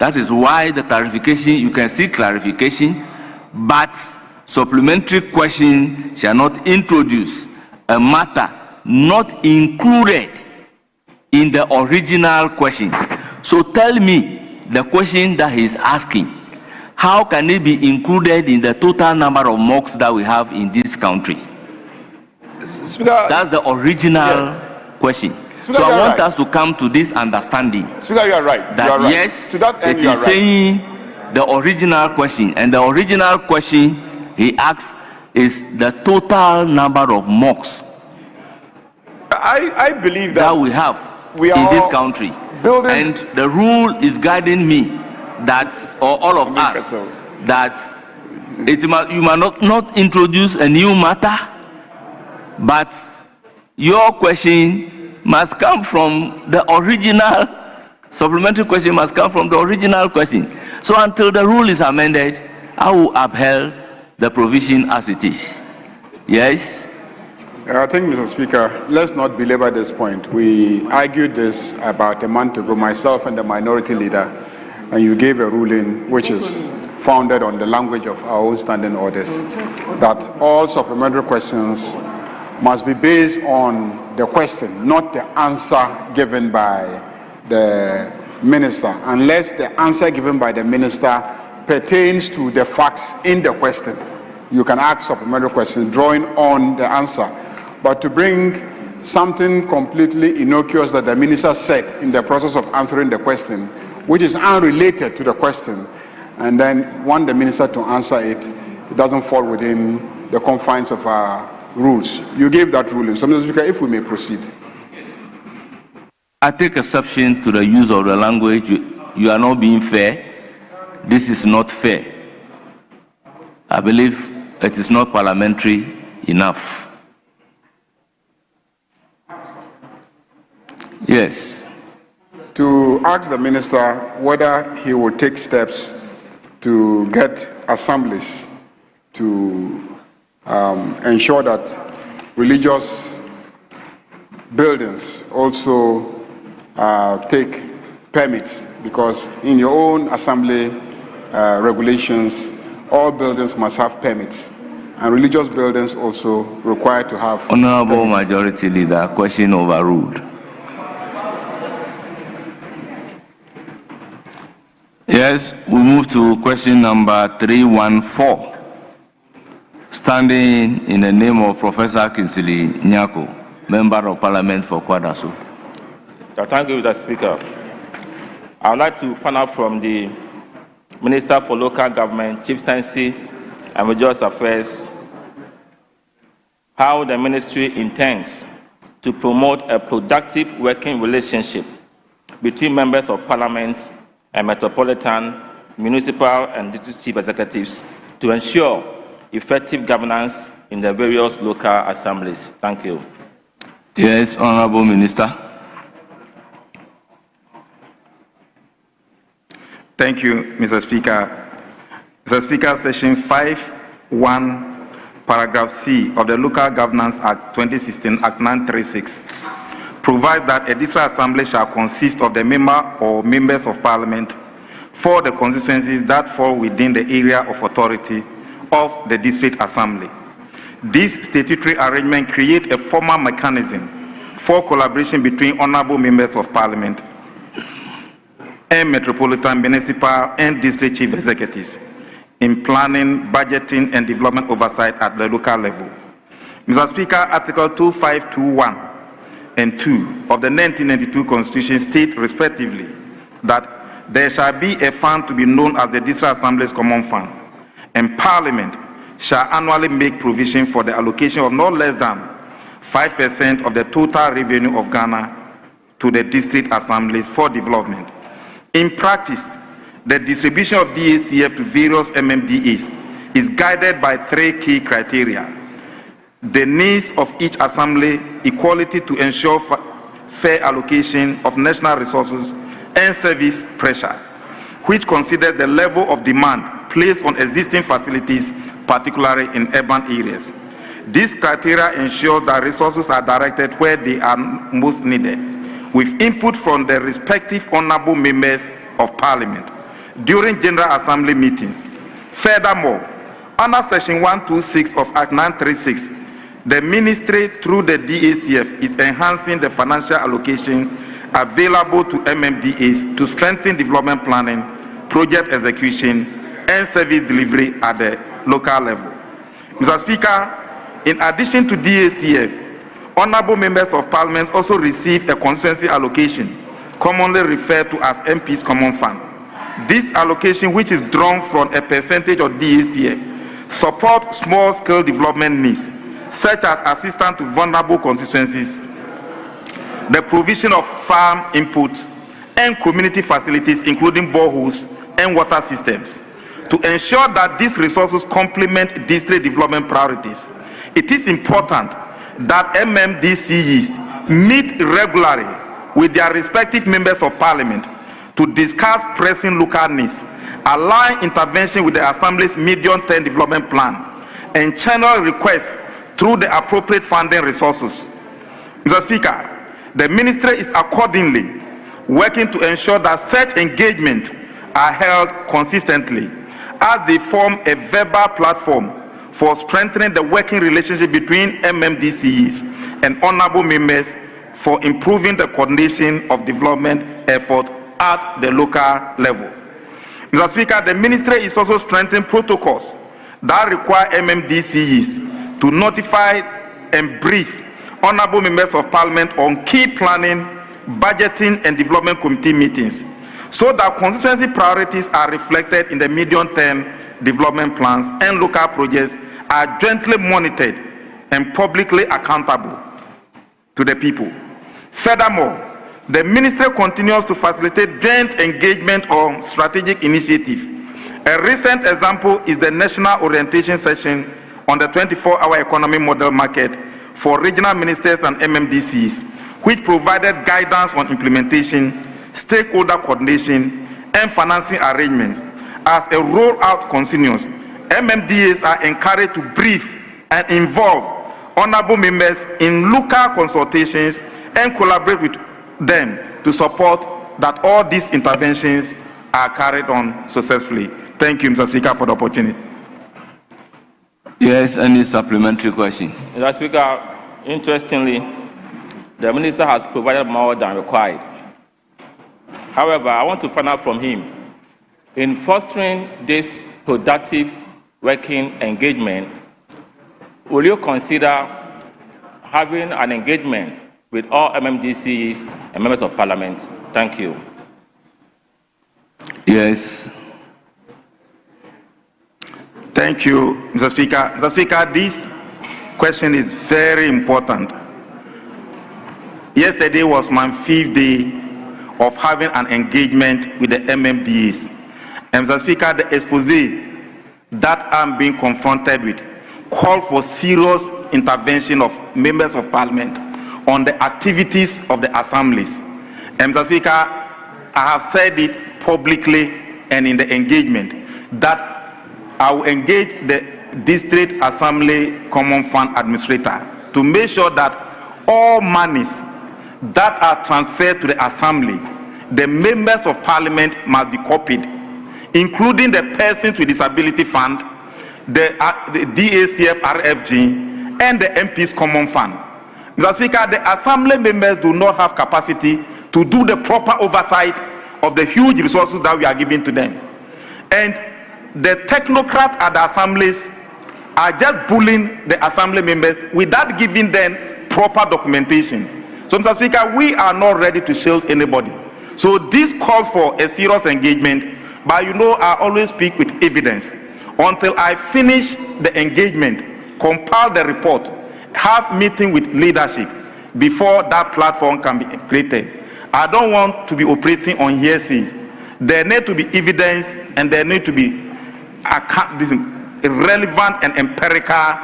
That is why the clarification, you can see clarification, but supplementary question shall not introduce a matter not included in the original question. So tell me the question that he's asking. How can it be included in the total number of mosques that we have in this country? Speaker, that's the original question. Speaker, so I want right. us to come to this understanding. Speaker, you are right. That you are right. yes, to that end, it is saying the original question, and the original question he asks is the total number of mosques I believe that we have in this country. And the rule is guiding me that, or all of us, that you must not introduce a new matter, but your question must come from the original, supplementary question must come from the original question. So until the rule is amended, I will uphold the provision as it is. Yes? I think, Mr. Speaker, let's not belabor this point. We argued this about a month ago, myself and the minority leader, and you gave a ruling which is founded on the language of our own standing orders, that all supplementary questions must be based on the question, not the answer given by the minister, unless the answer given by the minister pertains to the facts in the question. You can ask supplementary questions drawing on the answer. But to bring something completely innocuous that the minister said in the process of answering the question, which is unrelated to the question, and then want the minister to answer it, it doesn't fall within the confines of our rules. You gave that ruling. So, Mr. Speaker, if we may proceed. I take exception to the use of the language. You are not being fair. This is not fair. I believe it is not parliamentary enough. Yes. To ask the minister whether he will take steps to get assemblies to ensure that religious buildings also take permits, because in your own assembly regulations, all buildings must have permits, and religious buildings also require to have Honorable permits. Majority Leader, question overruled. Yes, we move to question number 314. Standing in the name of Professor Kinsley Nyako, Member of Parliament for Kwadaso. Thank you, Mr. Speaker. I would like to find out from the Minister for Local Government, Chieftaincy and Religious Affairs how the ministry intends to promote a productive working relationship between members of Parliament and metropolitan, municipal, and district chief executives to ensure effective governance in the various local assemblies. Thank you. Yes, Honorable Minister. Thank you, Mr. Speaker. Mr. Speaker, Section 5(1), Paragraph C of the Local Governance Act 2016, Act 936, provides that a district assembly shall consist of the member or members of Parliament for the constituencies that fall within the area of authority of the district assembly. This statutory arrangement creates a formal mechanism for collaboration between honorable members of Parliament and metropolitan, municipal, and district chief executives in planning, budgeting, and development oversight at the local level. Mr. Speaker, Article 2521 and 2 of the 1992 Constitution state respectively that there shall be a fund to be known as the District Assembly's Common Fund, and Parliament shall annually make provision for the allocation of not less than 5% of the total revenue of Ghana to the district assemblies for development. In practice, the distribution of DACF to various MMDAs is guided by 3 key criteria: the needs of each assembly, equality to ensure fair allocation of national resources, and service pressure, which considers the level of demand placed on existing facilities, particularly in urban areas. These criteria ensure that resources are directed where they are most needed, with input from the respective honorable members of Parliament. during General Assembly meetings. Furthermore, under Section 126 of Act 936, the Ministry, through the DACF, is enhancing the financial allocation available to MMDAs to strengthen development planning, project execution, and service delivery at the local level. Mr. Speaker, in addition to DACF, honorable members of Parliament also receive a constituency allocation, commonly referred to as MP's Common Fund. This allocation, which is drawn from a percentage of DACF, supports small-scale development needs, such as assistance to vulnerable constituencies, the provision of farm inputs, and community facilities, including boreholes and water systems. To ensure that these resources complement district development priorities, it is important that MMDCEs meet regularly with their respective members of Parliament to discuss pressing local needs, align intervention with the Assembly's medium-term development plan, and channel requests through the appropriate funding resources. Mr. Speaker, the Ministry is accordingly working to ensure that such engagements are held consistently as they form a verbal platform for strengthening the working relationship between MMDCEs and honorable members for improving the coordination of development effort at the local level. Mr. Speaker, the Ministry is also strengthening protocols that require MMDCEs to notify and brief honorable members of Parliament on key planning, budgeting, and development committee meetings, so that constituency priorities are reflected in the medium-term development plans and local projects are jointly monitored and publicly accountable to the people. Furthermore, the Ministry continues to facilitate joint engagement on strategic initiatives. A recent example is the National Orientation Session on the 24-hour economy model market for regional ministers and MMDCs, which provided guidance on implementation, stakeholder coordination, and financing arrangements. As a rollout continues, MMDAs are encouraged to brief and involve honorable members in local consultations and collaborate with them to support that all these interventions are carried on successfully. Thank you, Mr. Speaker, for the opportunity. Yes, any supplementary question? Mr. Speaker, interestingly, the Minister has provided more than required. However, I want to find out from him, in fostering this productive working engagement, will you consider having an engagement with all MMDCs and members of Parliament? Thank you. Yes. Thank you, Mr. Speaker. Mr. Speaker, this question is very important. Yesterday was my 5th day of having an engagement with the MMDAs. And Mr. Speaker, the expose that I'm being confronted with call for serious intervention of members of Parliament on the activities of the assemblies. And Mr. Speaker, I have said it publicly and in the engagement that I will engage the District Assembly Common Fund Administrator to make sure that all monies that are transferred to the Assembly, the members of Parliament must be copied, including the Persons with Disability Fund, the DACF RFG, and the MP's Common Fund. Mr. Speaker, the Assembly members do not have capacity to do the proper oversight of the huge resources that we are giving to them. And the technocrats at the assemblies are just bullying the Assembly members without giving them proper documentation. So, Mr. Speaker, we are not ready to shield anybody. So this calls for a serious engagement, but you know I always speak with evidence. Until I finish the engagement, compile the report, have meeting with leadership before that platform can be created. I don't want to be operating on hearsay. There need to be evidence and there need to be relevant and empirical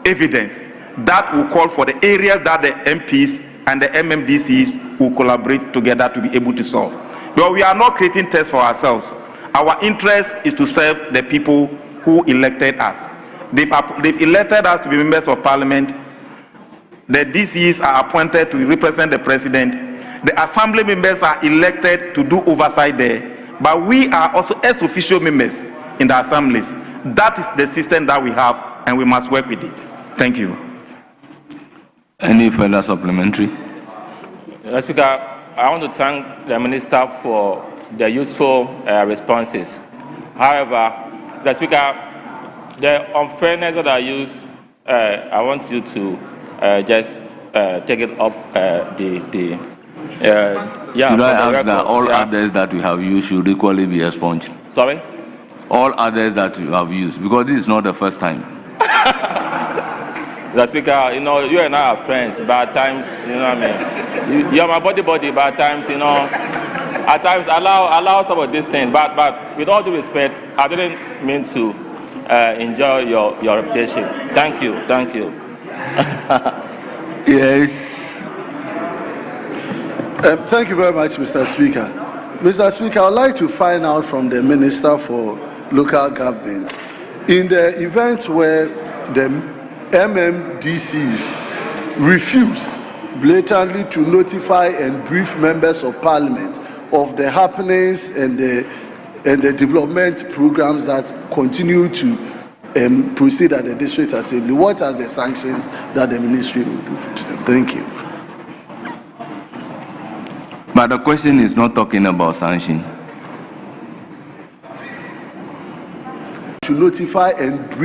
evidence that will call for the areas that the MPs and the MMDCs will collaborate together to be able to solve. But we are not creating tests for ourselves. Our interest is to serve the people who elected us. They've elected us to be members of Parliament. The DCs are appointed to represent the President. The Assembly members are elected to do oversight there. but we are also ex-officio members in the assemblies. That is the system that we have, and we must work with it. Thank you. Any further supplementary? Mr. Speaker, I want to thank the Minister for the useful responses. However, Mr. Speaker, the unfairness that I use, I want you to just take it off should I ask that all others that we have used should equally be expunged? Sorry? All others that we have used, because this is not the first time. Mr. Speaker, you know, you and I are friends, but at times, you know what I mean? You are my body, but at times, you know, at times allow some of these things. But with all due respect, I didn't mean to enjoy your reputation. Thank you. Yes. Thank you very much, Mr. Speaker. Mr. Speaker, I would like to find out from the Minister for Local Government, in the event where the MMDCs refuse blatantly to notify and brief members of Parliament of the happenings and the development programs that continue to proceed at the District Assembly, what are the sanctions that the Ministry will do to them? Thank you. But the question is not talking about sanction. To notify and brief